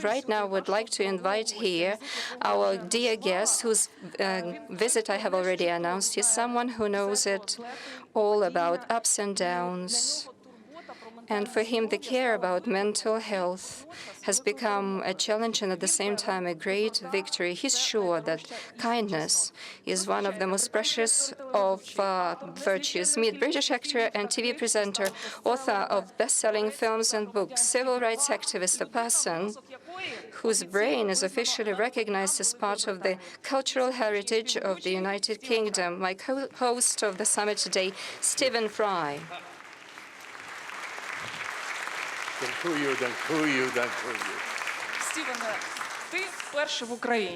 Right now, I would like to invite here our dear guest, whose visit I have already announced. He's someone who knows it all about ups and downs. And for him, the care about mental health has become a challenge and at the same time a great victory. He's sure that kindness is one of the most precious of virtues. Meet British actor and TV presenter, author of best-selling films and books, civil rights activist, a person whose brain is officially recognized as part of the cultural heritage of the United Kingdom. My co-host of the summit today, Stephen Fry.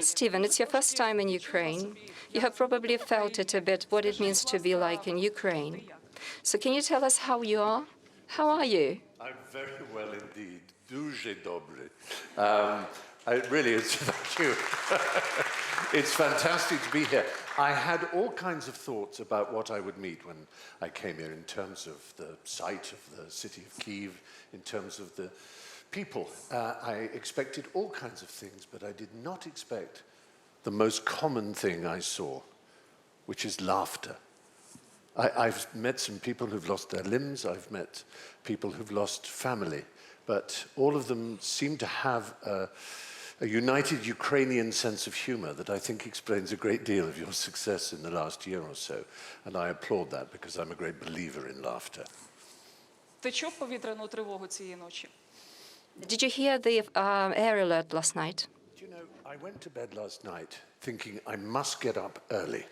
Stephen, it's your first time in Ukraine. You have probably felt it a bit, what it means to be like in Ukraine. So can you tell us how you are? How are you? I'm very well indeed. Дуже добре. Thank you. It's fantastic to be here. I had all kinds of thoughts about what I would meet when I came here in terms of the site of the city of Kyiv, in terms of the people. I expected all kinds of things, but I did not expect the most common thing I saw, which is laughter. I've met some people who've lost their limbs, I've met people who've lost family, but all of them seem to have a united Ukrainian sense of humor that I think explains a great deal of your success in the last year or so. And I applaud that because I'm a great believer in laughter. Did you hear the air alert last night? Do you know, I went to bed last night thinking I must get up early.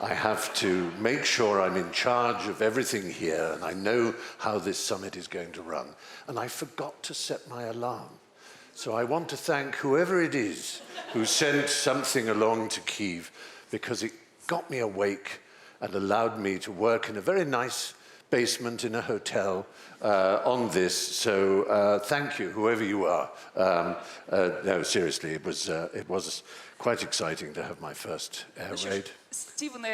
I have to make sure I'm in charge of everything here and I know how this summit is going to run. And I forgot to set my alarm. So I want to thank whoever it is who sent something along to Kyiv because it got me awake and allowed me to work in a very nice basement in a hotel on this. So thank you, whoever you are. No, seriously, it was quite exciting to have my first air raid. Stephen,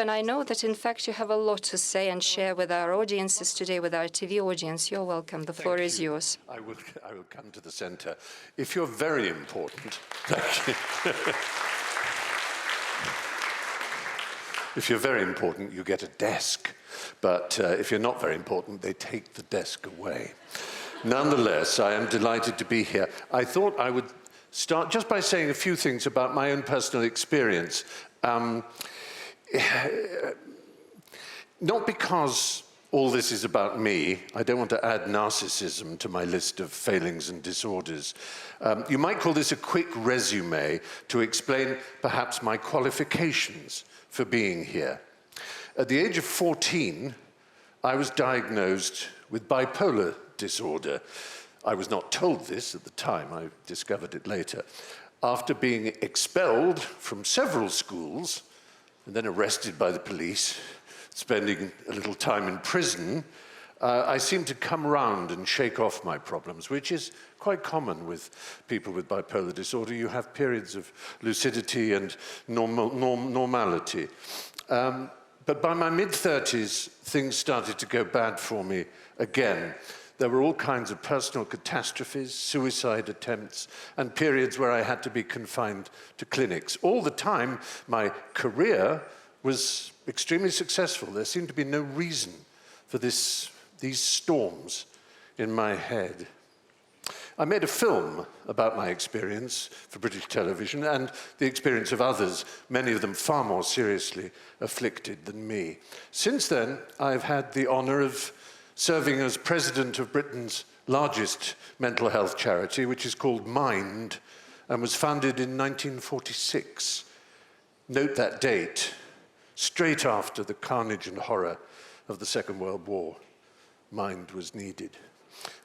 I know that in fact you have a lot to say and share with our audiences today, with our TV audience. You're welcome. The floor is yours. I will come to the center. If you're very important, thank you. If you're very important, you get a desk. But if you're not very important, they take the desk away. Nonetheless, I am delighted to be here. I thought I would start just by saying a few things about my own personal experience. Not because all this is about me. I don't want to add narcissism to my list of failings and disorders. You might call this a quick resume to explain perhaps my qualifications for being here. At the age of 14, I was diagnosed with bipolar disorder. I was not told this at the time, I discovered it later. After being expelled from several schools and then arrested by the police, spending a little time in prison, I seemed to come round and shake off my problems, which is quite common with people with bipolar disorder. You have periods of lucidity and normality. But by my mid-30s, things started to go bad for me again. There were all kinds of personal catastrophes, suicide attempts, and periods where I had to be confined to clinics. All the time, my career was extremely successful. There seemed to be no reason for these storms in my head. I made a film about my experience for British television and the experience of others, many of them far more seriously afflicted than me. Since then, I've had the honor of serving as president of Britain's largest mental health charity, which is called Mind, and was founded in 1946. Note that date, straight after the carnage and horror of the Second World War. Mind was needed.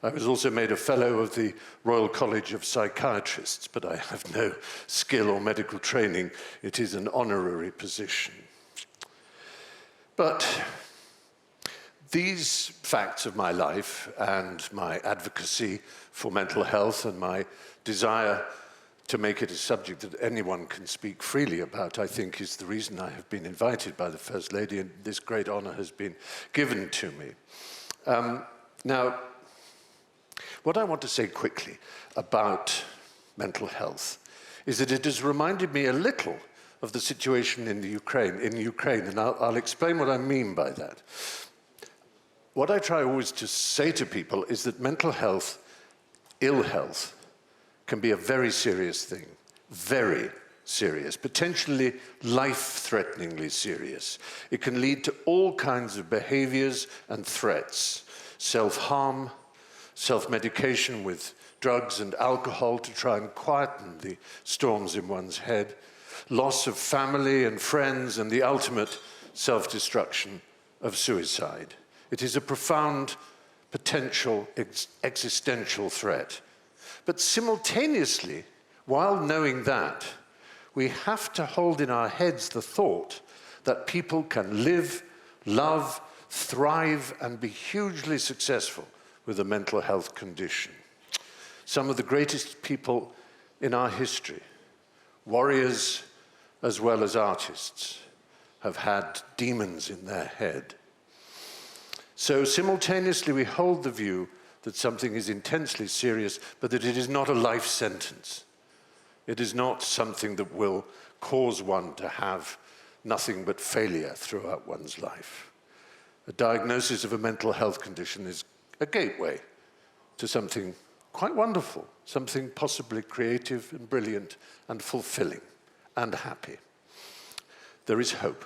I was also made a fellow of the Royal College of Psychiatrists, but I have no skill or medical training. It is an honorary position. But these facts of my life and my advocacy for mental health and my desire to make it a subject that anyone can speak freely about, I think, is the reason I have been invited by the First Lady, and this great honor has been given to me. Now, What I want to say quickly about mental health is that it has reminded me a little of the situation in Ukraine, and I'll explain what I mean by that. What I try always to say to people is that mental health, ill health, can be a very serious thing, very serious, potentially life-threateningly serious. It can lead to all kinds of behaviors and threats, self-harm, self-medication with drugs and alcohol to try and quieten the storms in one's head, loss of family and friends, and the ultimate self-destruction of suicide. It is a profound potential existential threat. But simultaneously, while knowing that, we have to hold in our heads the thought that people can live, love, thrive, and be hugely successful with a mental health condition. Some of the greatest people in our history, warriors as well as artists, have had demons in their head. So simultaneously we hold the view that something is intensely serious, but that it is not a life sentence. It is not something that will cause one to have nothing but failure throughout one's life. A diagnosis of a mental health condition is a gateway to something quite wonderful, something possibly creative and brilliant and fulfilling and happy. There is hope.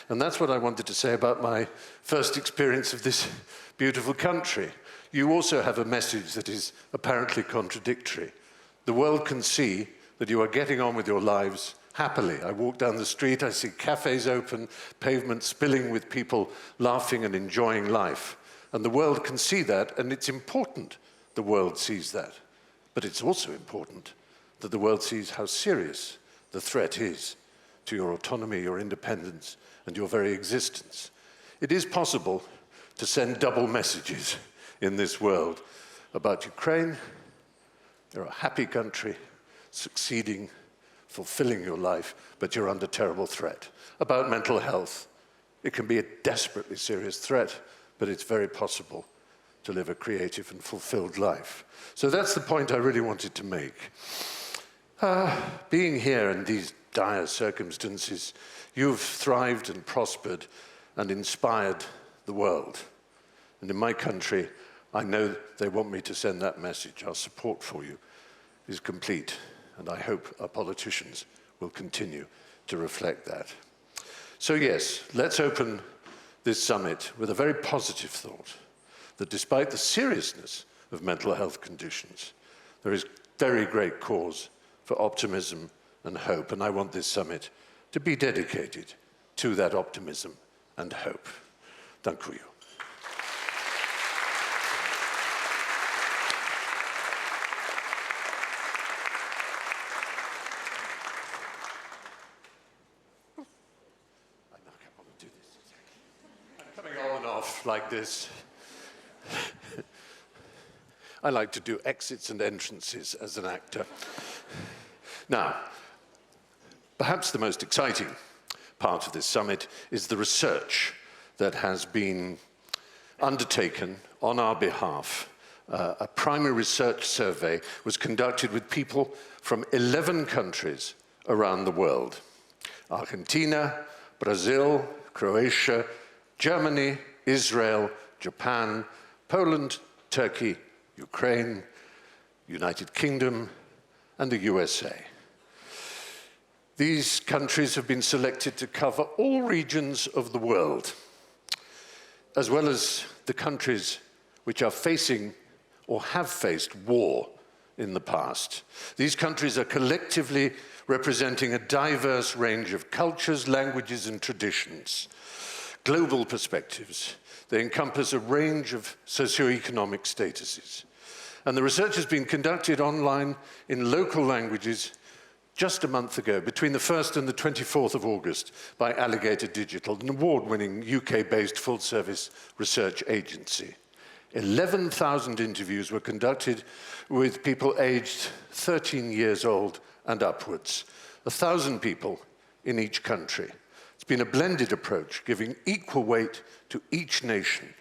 And that's what I wanted to say about my first experience of this beautiful country. You also have a message that is apparently contradictory. The world can see that you are getting on with your lives happily. I walk down the street, I see cafes open, pavements spilling with people laughing and enjoying life. And the world can see that, and it's important the world sees that. But it's also important that the world sees how serious the threat is to your autonomy, your independence, and your very existence. It is possible to send double messages in this world about Ukraine. You're a happy country, succeeding, fulfilling your life, but you're under terrible threat. About mental health, it can be a desperately serious threat, but it's very possible to live a creative and fulfilled life. So that's the point I really wanted to make. Being here in these dire circumstances, you've thrived and prospered and inspired the world. And in my country, I know they want me to send that message. Our support for you is complete, and I hope our politicians will continue to reflect that. So yes, let's open this summit with a very positive thought, that despite the seriousness of mental health conditions, there is very great cause for optimism and hope, and I want this summit to be dedicated to that optimism and hope. Dank u. Coming on and off like this. I like to do exits and entrances as an actor. Now, perhaps the most exciting part of this summit is the research that has been undertaken on our behalf. A primary research survey was conducted with people from 11 countries around the world: Argentina, Brazil, Croatia, Germany, Israel, Japan, Poland, Turkey, Ukraine, United Kingdom, and the USA. These countries have been selected to cover all regions of the world, as well as the countries which are facing or have faced war in the past. These countries are collectively representing a diverse range of cultures, languages, and traditions. Global perspectives. They encompass a range of socioeconomic statuses. And the research has been conducted online in local languages just a month ago, between the 1st and the 24th of August, by Alligator Digital, an award-winning UK-based full-service research agency. 11,000 interviews were conducted with people aged 13 years old and upwards, 1,000 people in each country. It's been a blended approach, giving equal weight to each nation.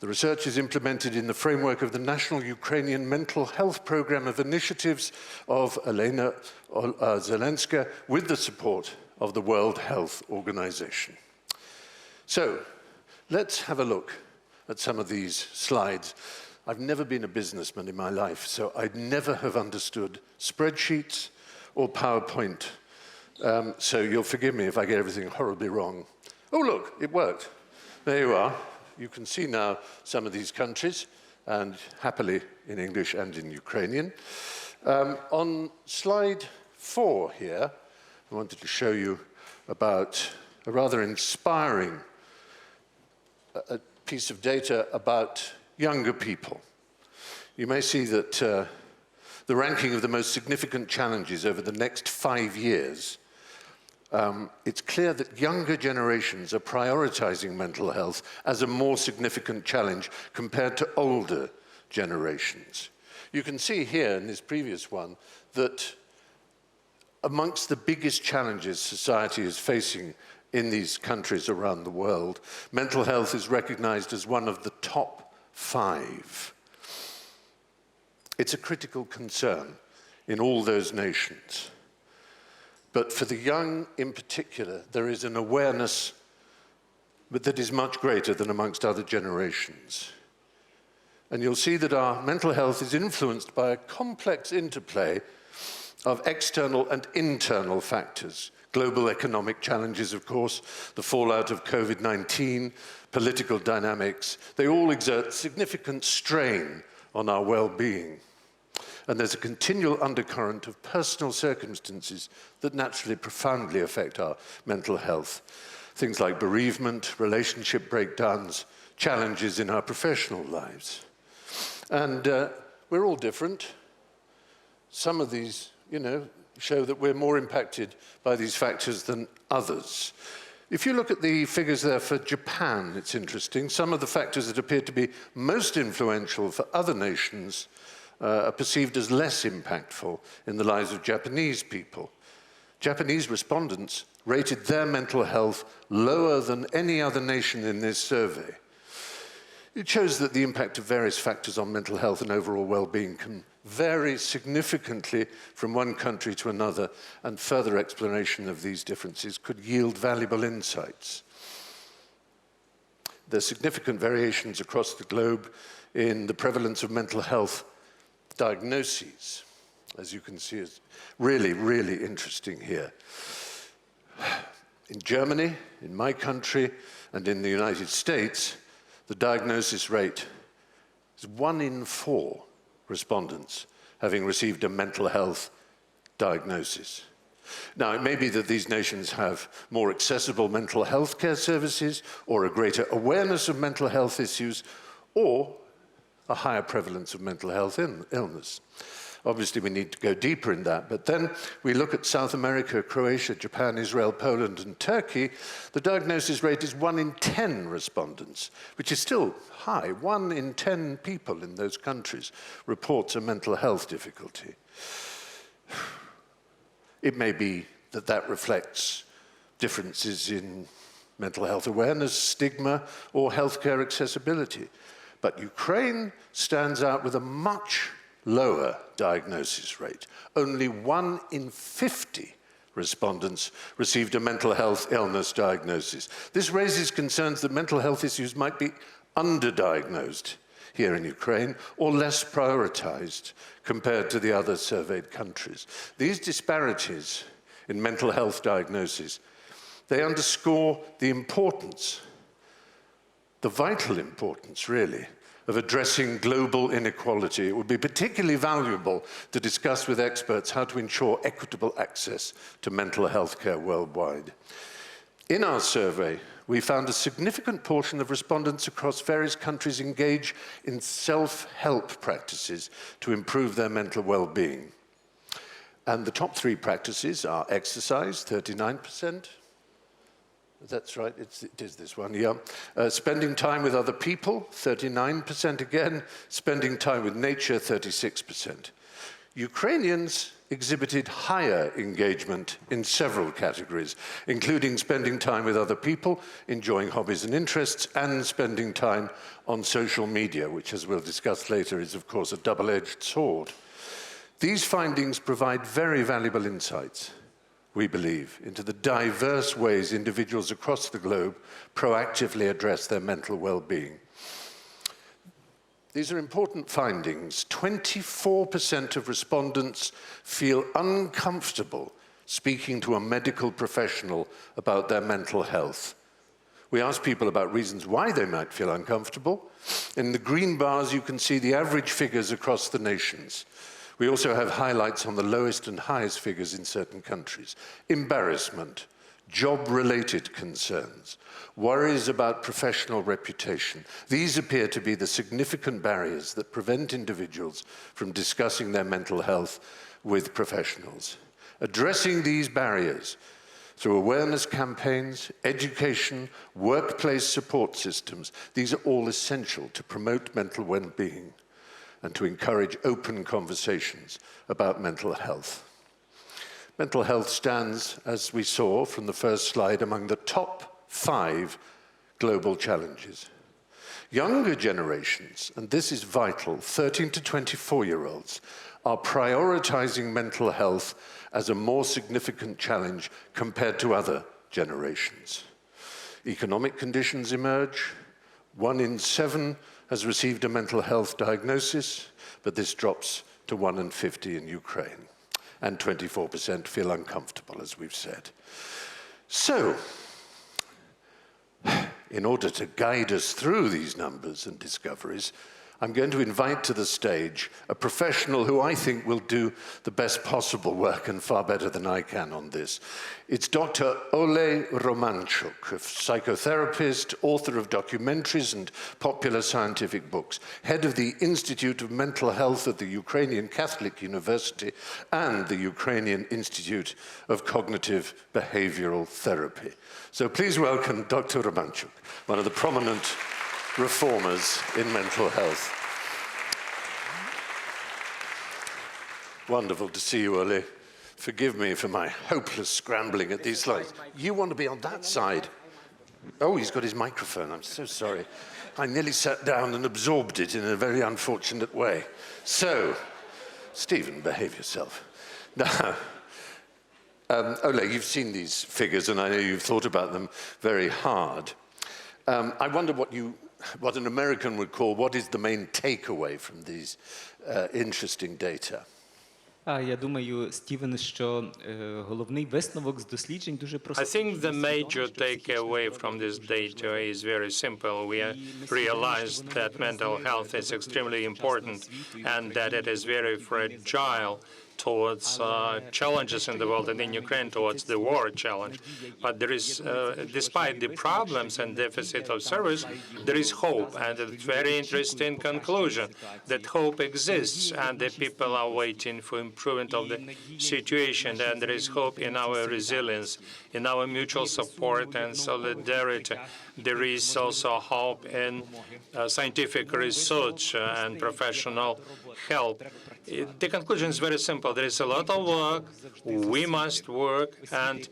The research is implemented in the framework of the National Ukrainian Mental Health Program of Initiatives of Elena Zelenska with the support of the World Health Organization. So, let's have a look at some of these slides. I've never been a businessman in my life, so I'd never have understood spreadsheets or PowerPoint. So you'll forgive me if I get everything horribly wrong. Oh, look, it worked. There you are. You can see now some of these countries, and happily in English and in Ukrainian. On slide 4 here, I wanted to show you about a rather inspiring piece of data about younger people. You may see that the ranking of the most significant challenges over the next 5 years, it's clear that younger generations are prioritizing mental health as a more significant challenge compared to older generations. You can see here in this previous one that amongst the biggest challenges society is facing in these countries around the world, mental health is recognized as one of the top 5. It's a critical concern in all those nations. But for the young in particular, there is an awareness that is much greater than amongst other generations. And you'll see that our mental health is influenced by a complex interplay of external and internal factors. Global economic challenges, of course, the fallout of COVID-19, political dynamics, they all exert significant strain on our well-being. And there's a continual undercurrent of personal circumstances that naturally profoundly affect our mental health. Things like bereavement, relationship breakdowns, challenges in our professional lives. And we're all different. Some of these, show that we're more impacted by these factors than others. If you look at the figures there for Japan, it's interesting. Some of the factors that appear to be most influential for other nations are perceived as less impactful in the lives of Japanese people. Japanese respondents rated their mental health lower than any other nation in this survey. It shows that the impact of various factors on mental health and overall well-being can vary significantly from one country to another, and further exploration of these differences could yield valuable insights. There are significant variations across the globe in the prevalence of mental health diagnoses, as you can see. Is really, really interesting here. In Germany, in my country, and in the United States, the diagnosis rate is 1 in 4 respondents having received a mental health diagnosis. Now, it may be that these nations have more accessible mental health care services, or a greater awareness of mental health issues, or a higher prevalence of mental health illness. Obviously, we need to go deeper in that, but then we look at South America, Croatia, Japan, Israel, Poland, and Turkey. The diagnosis rate is 1 in 10 respondents, which is still high. 1 in 10 people in those countries reports a mental health difficulty. It may be that that reflects differences in mental health awareness, stigma, or healthcare accessibility. But Ukraine stands out with a much lower diagnosis rate. Only 1 in 50 respondents received a mental health illness diagnosis. This raises concerns that mental health issues might be underdiagnosed here in Ukraine, or less prioritized compared to the other surveyed countries. These disparities in mental health diagnosis, they underscore the importance, the vital importance, really, of addressing global inequality. It would be particularly valuable to discuss with experts how to ensure equitable access to mental health care worldwide. In our survey, we found a significant portion of respondents across various countries engage in self-help practices to improve their mental well-being. And the top 3 practices are exercise, 39%. That's right, it is this one, yeah. Spending time with other people, 39% again. Spending time with nature, 36%. Ukrainians exhibited higher engagement in several categories, including spending time with other people, enjoying hobbies and interests, and spending time on social media, which, as we'll discuss later, is, of course, a double-edged sword. These findings provide very valuable insights, we believe, into the diverse ways individuals across the globe proactively address their mental well-being. These are important findings. 24% of respondents feel uncomfortable speaking to a medical professional about their mental health. We asked people about reasons why they might feel uncomfortable. In the green bars, you can see the average figures across the nations. We also have highlights on the lowest and highest figures in certain countries. Embarrassment, job-related concerns, worries about professional reputation. These appear to be the significant barriers that prevent individuals from discussing their mental health with professionals. Addressing these barriers through awareness campaigns, education, workplace support systems, these are all essential to promote mental well-being and to encourage open conversations about mental health. Mental health stands, as we saw from the first slide, among the top 5 global challenges. Younger generations, and this is vital, 13 to 24-year-olds, are prioritizing mental health as a more significant challenge compared to other generations. Economic conditions emerge. 1 in 7 has received a mental health diagnosis, but this drops to 1 in 50 in Ukraine. And 24% feel uncomfortable, as we've said. So, in order to guide us through these numbers and discoveries, I'm going to invite to the stage a professional who I think will do the best possible work and far better than I can on this. It's Dr. Ole Romanchuk, a psychotherapist, author of documentaries and popular scientific books, head of the Institute of Mental Health at the Ukrainian Catholic University and the Ukrainian Institute of Cognitive Behavioral Therapy. So please welcome Dr. Romanchuk, one of the prominent reformers in mental health. Wonderful to see you, Ole. Forgive me for my hopeless scrambling at these slides. You want to be on that side? Oh, he's got his microphone. I'm so sorry. I nearly sat down and absorbed it in a very unfortunate way. So, Stephen, behave yourself. Now, Ole, you've seen these figures, and I know you've thought about them very hard. I wonder what an American would call, what is the main takeaway from these interesting data? Я думаю, Стівен, що головний висновок з досліджень дуже простий. I think the major takeaway from this data is very simple. We realized that mental health is extremely important and that it is very fragile towards challenges in the world and in Ukraine towards the war challenge. But there is, despite the problems and deficit of service, there is hope. And a very interesting conclusion that hope exists and the people are waiting for improvement of the situation. And there is hope in our resilience, in our mutual support and solidarity. There is also hope in scientific research and professional help. The conclusion is very simple. There is a lot of work. We must work, and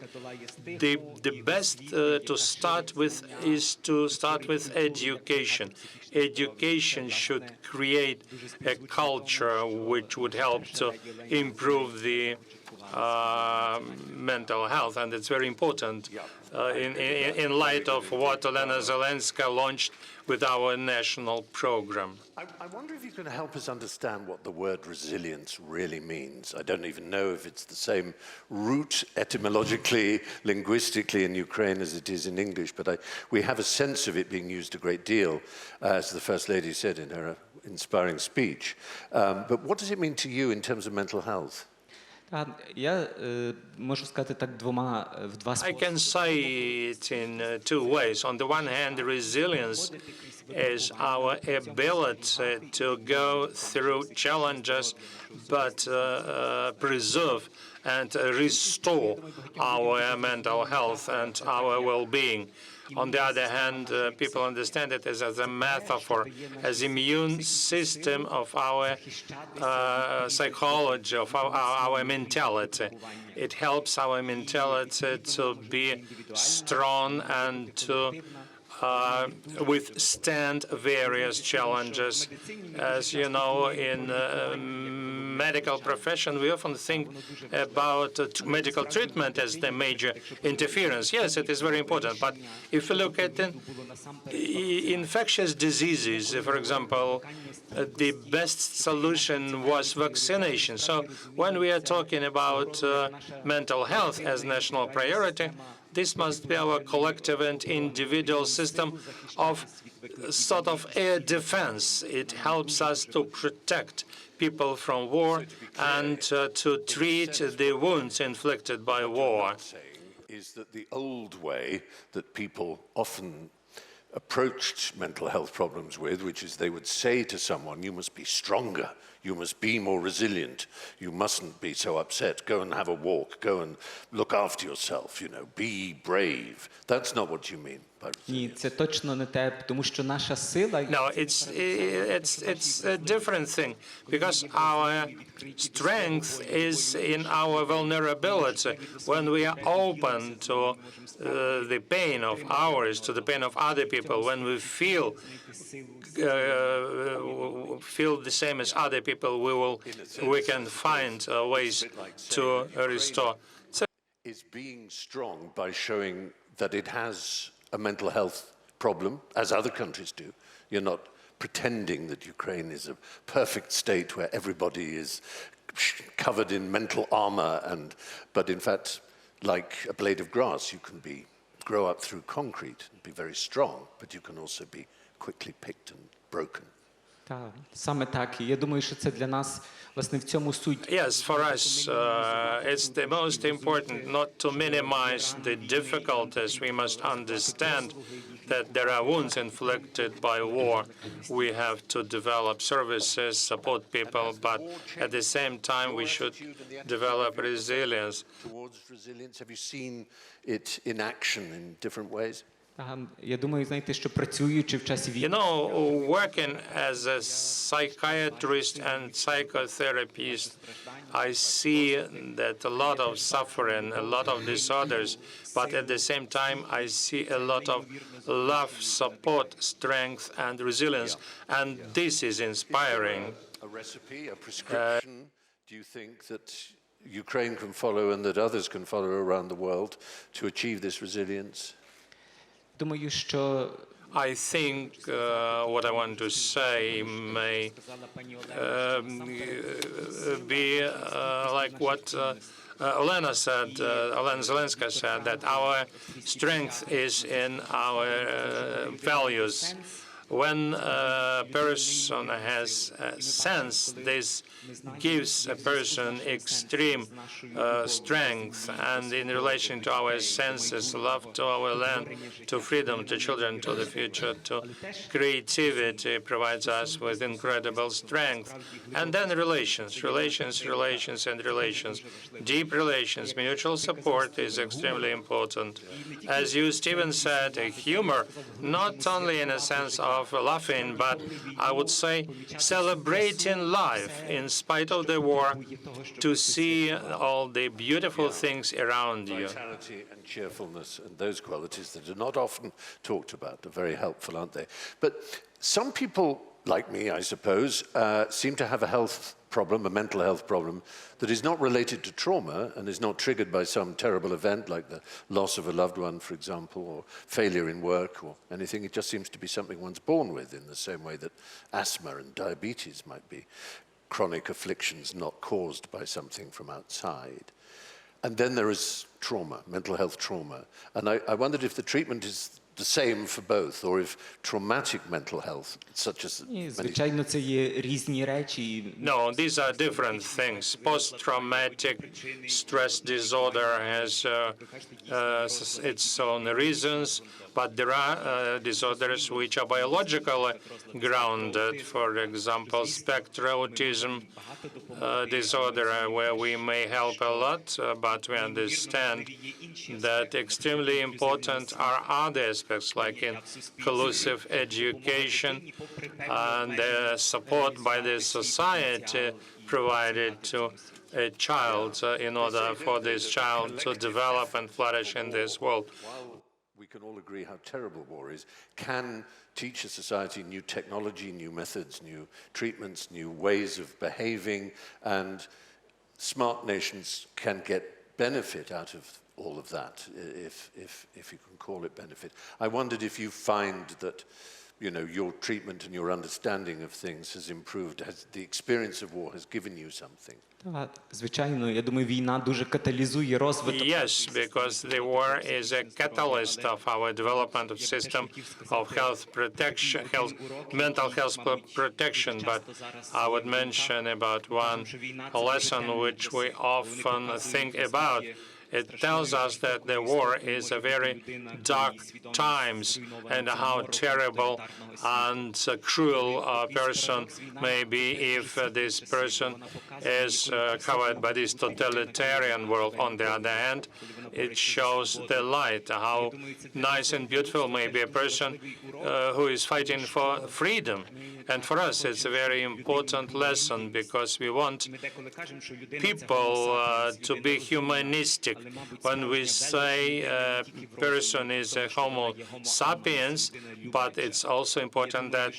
the best to start with is to start with education. Education should create a culture which would help to improve the mental health, and it's very important in light of what Olena Zelenska launched with our national program. I wonder if you can help us understand what the word resilience really means. I don't even know if it's the same root etymologically, linguistically in Ukraine as it is in English, but we have a sense of it being used a great deal, as the First Lady said in her inspiring speech. But what does it mean to you in terms of mental health? Я можу сказати так в два I can say it in 2 ways. On the one hand, resilience is our ability to go through challenges but preserve and restore our mental health and our well-being. On the other hand, people understand it as a metaphor, as immune system of our psychology, of our mentality. It helps our mentality to be strong and to withstand various challenges. As you know, in medical profession, we often think about medical treatment as the major interference. Yes, it is very important. But if you look at infectious diseases, for example, the best solution was vaccination. So when we are talking about mental health as national priority, this must be our collective and individual system of sort of air defense. It helps us to protect people from war and to treat the wounds inflicted by war. Is that the old way that people often approached mental health problems with, which is they would say to someone, you must be stronger, you must be more resilient, you mustn't be so upset, go and have a walk, go and look after yourself, be brave. That's not what you mean by Ні, це точно не те, тому що наша сила... No, it's a different thing, because our strength is in our vulnerability. When we are open to the pain of ours, to the pain of other people, when we feel the same as other people, we can find ways to restore. Is being strong by showing that it has a mental health problem, as other countries do. You're not pretending that Ukraine is a perfect state where everybody is covered in mental armor, but in fact, like a blade of grass, you can grow up through concrete and be very strong, but you can also be quickly picked and broken. Так, саме так. І я думаю, що це для нас, власне, в цьому суть. Yes, for us, it's the most important not to minimize the difficulties. We must understand that there are wounds inflicted by war. We have to develop services, support people, but at the same time, we should develop resilience. Towards resilience, have you seen it in action in different ways? Я думаю, знаєте, що працюючи в часі війни... Working as a psychiatrist and psychotherapist, I see that a lot of suffering, a lot of disorders, but at the same time, I see a lot of love, support, strength, and resilience, and this is inspiring. A recipe, a prescription, do you think that Ukraine can follow and that others can follow around the world to achieve this resilience? Думаю, що... I think what I want to say may be like what Olena Zelenska said, that our strength is in our values. When a person has sense, this gives a person extreme strength, and in relation to our senses, love to our land, to freedom, to children, to the future, to creativity provides us with incredible strength. And then relations, deep relations, mutual support is extremely important. As you, Stephen, said, humor, not only in a sense of laughing, but I would say celebrating life in spite of the war, to see all the beautiful things around you. Vitality and cheerfulness and those qualities that are not often talked about are very helpful, aren't they? But some people, like me, I suppose, seem to have a health problem, a mental health problem, that is not related to trauma and is not triggered by some terrible event like the loss of a loved one, for example, or failure in work or anything. It just seems to be something one's born with, in the same way that asthma and diabetes might be chronic afflictions not caused by something from outside. And then there is trauma, mental health trauma. And I wondered if the treatment is the same for both, or if traumatic mental health, such as... Звичайно, це є різні речі. No, these are different things. Post-traumatic stress disorder has its own reasons, But there are disorders which are biologically grounded. For example, spectral autism disorder, where we may help a lot, but we understand that extremely important are other aspects, like inclusive education and support by the society provided to a child in order for this child to develop and flourish in this world. While we can all agree how terrible war is, can teach a society new technology, new methods, new treatments, new ways of behaving, and smart nations can get benefit out of all of that, if you can call it benefit. I wondered if you find that, you know, your treatment and your understanding of things has improved, has the experience of war has given you something. Звичайно, я думаю, війна дуже каталізує розвиток. Yes, because the war is a catalyst of our development of system of health protection, mental health protection. But I would mention about one lesson which we often think about. It tells us that the war is a very dark times, and how terrible and cruel a person may be if this person is covered by this totalitarian world. On the other hand, it shows the light, how nice and beautiful may be a person who is fighting for freedom. And for us, it's a very important lesson, because we want people to be humanistic. When we say a person is a Homo sapiens, but it's also important that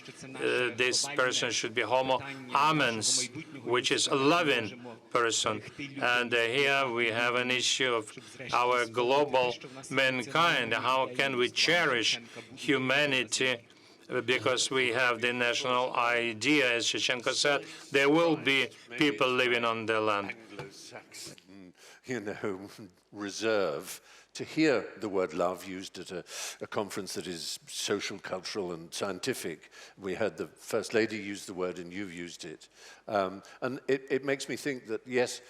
this person should be Homo amens, which is a loving person. And here we have an issue of our global mankind. How can we cherish humanity? Because we have the national idea, as Shevchenko said, there will be people living on the land. Anglo-Saxon, you know, reserve to hear the word love used at a conference that is social, cultural, and scientific. We heard the First Lady use the word, and you've used it. And it makes me think that, yes,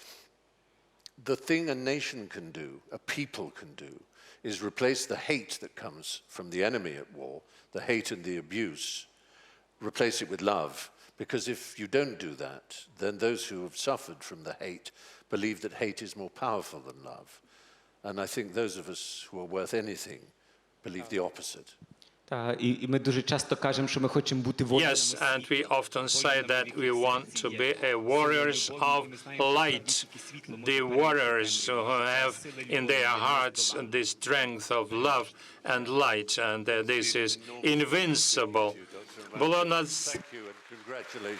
the thing a nation can do, a people can do, is replace the hate that comes from the enemy at war, the hate and the abuse, replace it with love. Because if you don't do that, then those who have suffered from the hate believe that hate is more powerful than love. And I think those of us who are worth anything believe the opposite. І ми дуже часто кажемо, що ми хочемо бути воїнами. Yes, and we often say that we want to be warriors of light, the warriors who have in their hearts the strength of love and light, and this is invincible. Thank you and congratulations.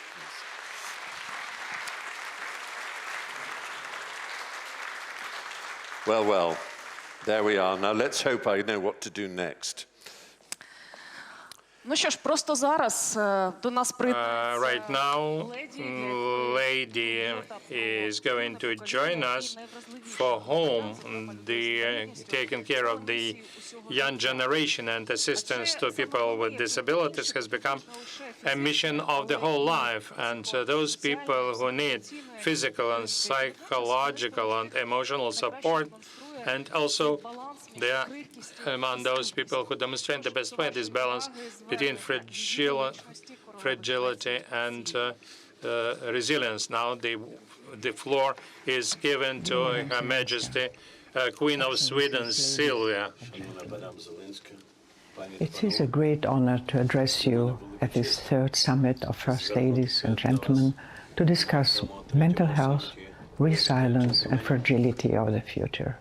Well, well, there we are. Now let's hope I know what to do next. Ну що ж, просто зараз до нас Right now, lady is going to join us for home, the taking care of the young generation, and assistance to people with disabilities has become a mission of the whole life. And those people who need physical and psychological and emotional support, and also they are among those people who demonstrate the best way this balance between fragility and resilience. Now the floor is given to Her Majesty Queen of Sweden, Silvia. It is a great honor to address you at this third summit of First Ladies and Gentlemen to discuss mental health, resilience, and fragility of the future.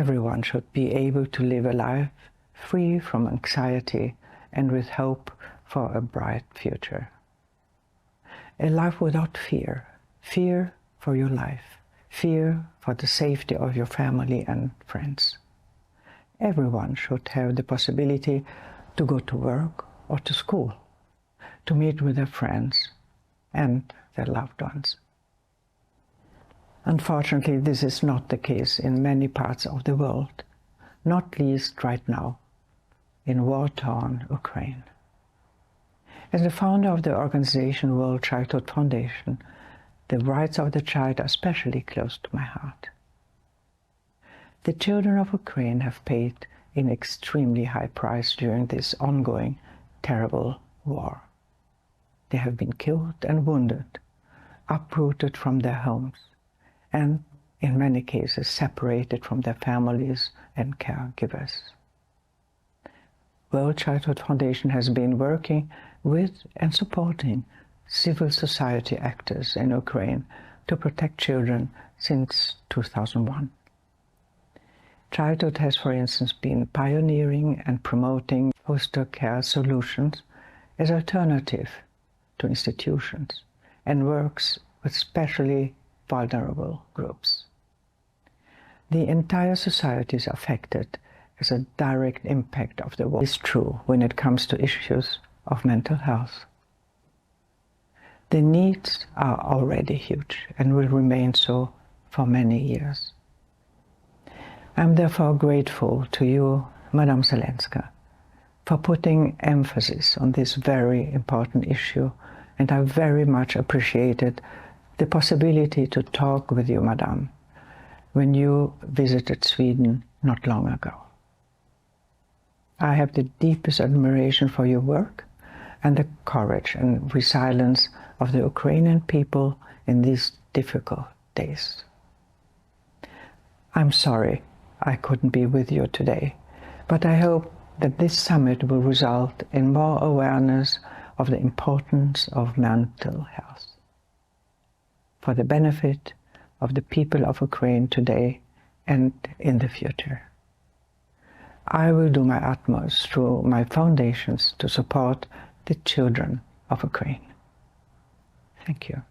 Everyone should be able to live a life free from anxiety and with hope for a bright future. A life without fear, fear for your life, fear for the safety of your family and friends. Everyone should have the possibility to go to work or to school, to meet with their friends and their loved ones. Unfortunately, this is not the case in many parts of the world, not least right now, in war-torn Ukraine. As the founder of the organization World Childhood Foundation, the rights of the child are especially close to my heart. The children of Ukraine have paid in extremely high price during this ongoing terrible war. They have been killed and wounded, uprooted from their homes, and in many cases separated from their families and caregivers. World Childhood Foundation has been working with and supporting civil society actors in Ukraine to protect children since 2001. Childhood has, for instance, been pioneering and promoting foster care solutions as alternative to institutions and works with specially vulnerable groups. The entire society is affected as a direct impact of the war. This is true when it comes to issues of mental health. The needs are already huge and will remain so for many years. I'm therefore grateful to you, Madame Zelenska, for putting emphasis on this very important issue, and I very much appreciated the possibility to talk with you, Madame, when you visited Sweden not long ago. I have the deepest admiration for your work and the courage and resilience of the Ukrainian people in these difficult days. I'm sorry I couldn't be with you today, but I hope that this summit will result in more awareness of the importance of mental health for the benefit of the people of Ukraine today and in the future. I will do my utmost through my foundations to support the children of Ukraine. Thank you.